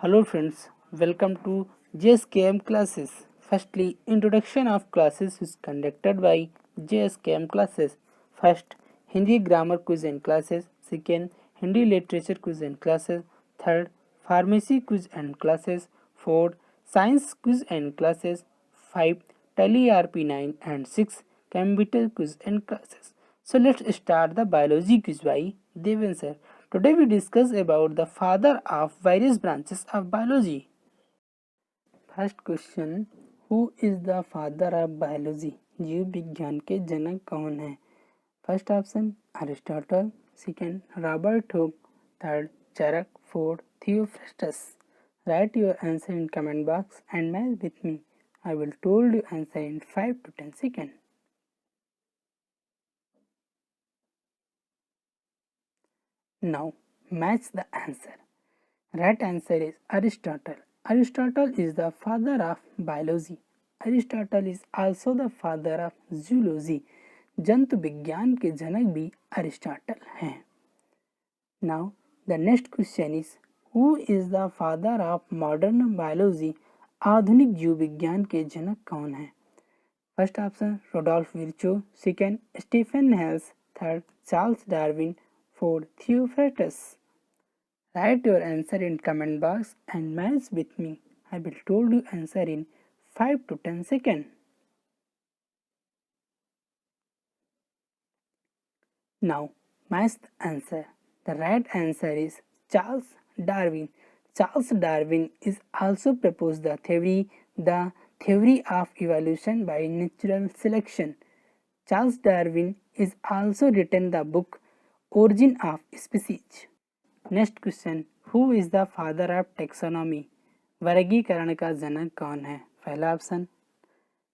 Hello friends, welcome to JSKM classes. Firstly, introduction of classes is conducted by JSKM classes. First, Hindi grammar quiz and classes. Second, Hindi literature quiz and classes. Third, pharmacy quiz and classes. Fourth, science quiz and classes. 5, Tally RP9 and 6, computer quiz and classes. So let's start the biology quiz by Devan sir. Today we discuss about the father of various branches of biology. First question, who is the father of biology? जीव विज्ञान के जनक कौन है? First option Aristotle, second Robert Hooke, third Chirac, fourth Theophrastus. Write your answer in comment box and match with me. I will told you answer in 5 to 10 seconds. Now match the answer. Right answer is Aristotle. Aristotle is the father of biology. Aristotle is also the father of zoology. जंतु विज्ञान के जनक भी Aristotle हैं. Now the next question is, who is the father of modern biology? आधुनिक जीव विज्ञान के जनक कौन है? First option Rudolf Virchow, second Stephen Hales, third Charles Darwin, fourth Theophrastus. Write your answer in comment box and match with me. I will told you answer in 5 to 10 seconds. Now match the answer. The right answer is Charles Darwin. Charles Darwin is also proposed the theory of evolution by natural selection. Charles Darwin is also written the book Origin of Species. Next question, who is the father of taxonomy? वर्गीकरण का जनक कौन है? पहला option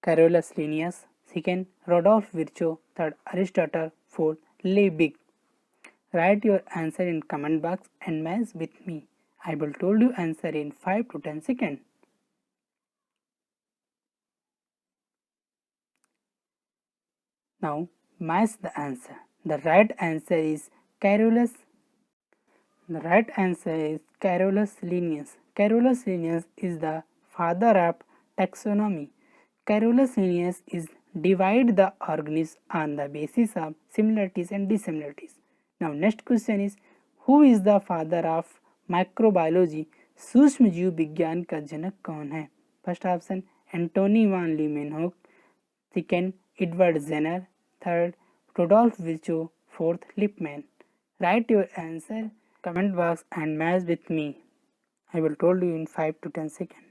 Carolus Linnaeus, second Rudolf Virchow, third Aristotle, fourth Liebig. Write your answer in comment box and match with me. I will told you answer in 5 to 10 seconds. Now match the answer. The right answer is Carolus. The right answer is Carolus Linnaeus. Carolus Linnaeus is the father of taxonomy. Carolus Linnaeus is divide the organisms on the basis of similarities and dissimilarities. Now next question is, who is the father of microbiology? सूक्ष्म जीव विज्ञान का जनक कौन है? First option Antonie van Leeuwenhoek, second Edward Jenner, third Rudolf Virchow, fourth Lipmann. Write your answer comment box and match with me. I will told you in 5 to 10 seconds.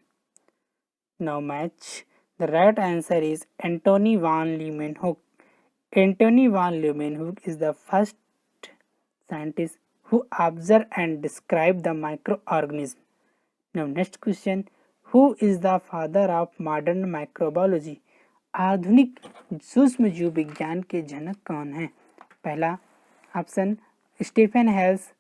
Now match. The right answer is Antony van Leeuwenhoek. Antony van Leeuwenhoek is the first scientist who observed and described the microorganism. Now next question, who is the father of modern microbiology? आधुनिक सूक्ष्म जीव विज्ञान के जनक कौन है? पहला option Stephen Hales,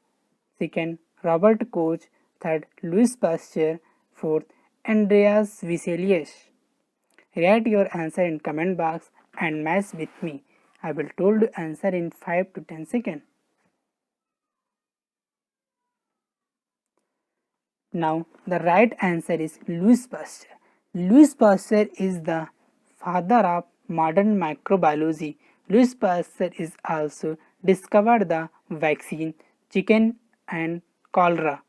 second Robert Koch, third Louis Pasteur, fourth Andreas Vesalius. Write your answer in comment box and match with me. I will told you answer in 5 to 10 seconds. Now the right answer is Louis Pasteur. Louis Pasteur is the father of modern microbiology. Louis Pasteur is also discovered the vaccine, chicken and cholera.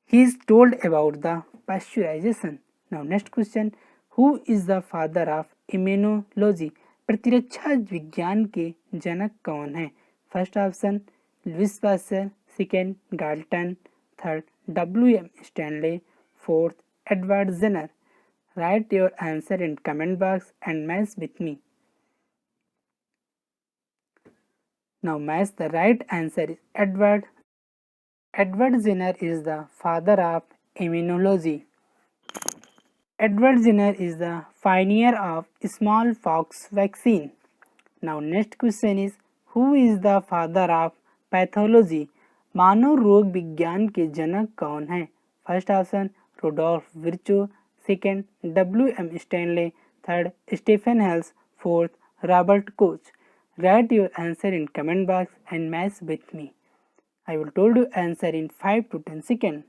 He is told about the pasteurization. Now next question, who is the father of immunology? प्रतिरक्षा विज्ञान के जनक कौन है? First option Louis Pasteur, second Galton, third W.M. Stanley, fourth Edward Jenner. Write your answer in comment box and match with me. Now match. The right answer is Edward. Edward Jenner is the father of immunology. Edward Jenner is the pioneer of smallpox vaccine. Now next question is, who is the father of pathology? मानव रोग विज्ञान के जनक कौन है? First option Rudolf Virchow, second W.M. Stanley, third Stephen Hales, fourth Robert Koch. Write your answer in comment box and match with me. I will told you answer in 5 to 10 seconds.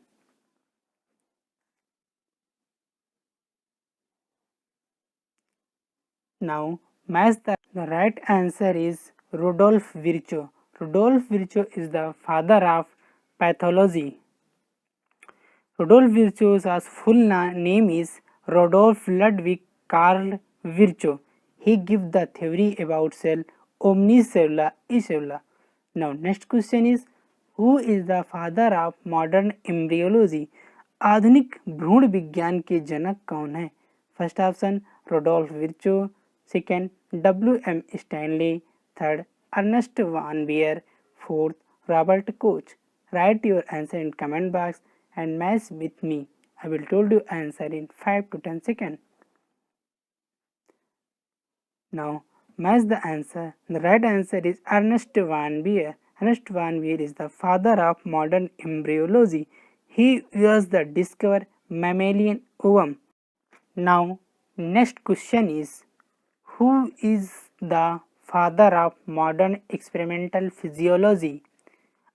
Now match the right answer is Rudolf Virchow. Rudolf Virchow is the father of pathology. Rudolf Virchow's full name is Rudolf Ludwig Karl Virchow. He gives the theory about cell omnicellula acellular. Now next question is, who is the father of modern embryology? आधुनिक भ्रूण विज्ञान के जनक कौन है? First option Rudolf Virchow, second W.M. Stanley, third Ernest von Baer, fourth Robert Koch. Write your answer in comment box and match with me. I will told you answer in 5 to 10 seconds. Now match the answer. The right answer is Ernest van Beer. Ernest van Beer is the father of modern embryology. He was the discoverer mammalian ovum. Now next question is, who is the father of modern experimental physiology?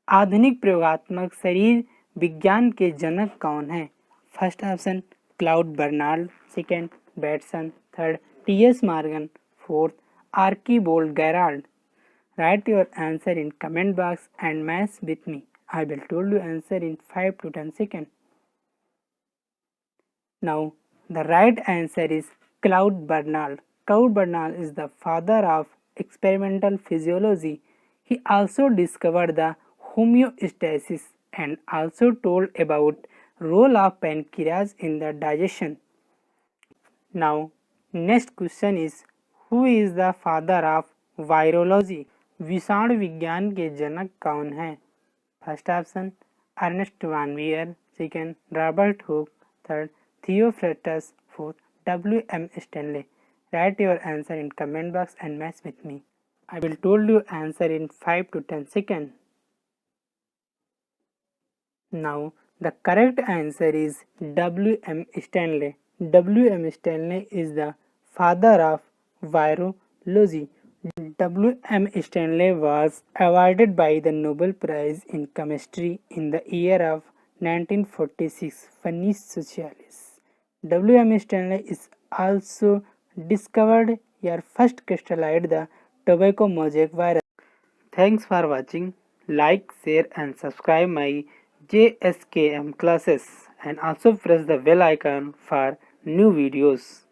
आधुनिक प्रयोगात्मक शरीर विज्ञान के जनक कौन है? First option Claude Bernard, second Bateson, third T.S. Morgan, fourth Archibald Garrod. Write your answer in comment box and match with me. I will told you answer in 5 to 10 seconds. Now the right answer is Claude Bernal. Claude Bernal is the father of experimental physiology. He also discovered the homeostasis and also told about role of pancreas in the digestion. Now next question is, who is the father of virology? विषाणु विज्ञान के जनक कौन है? First option Ernest von Baer, second Robert Hooke, third Theophrastus, fourth W.M. Stanley. Write your answer in comment box and match with me. I will told you answer in 5 to 10 seconds. Now the correct answer is W.M. Stanley. W.M. Stanley is the father of virology. W.M. Stanley was awarded by the Nobel Prize in Chemistry in the year of 1946. Finis Socialis. W.M. Stanley is also discovered your first crystallized the tobacco mosaic virus. Thanks for watching. Like, share and subscribe my JSKM classes and also press the bell icon for new videos.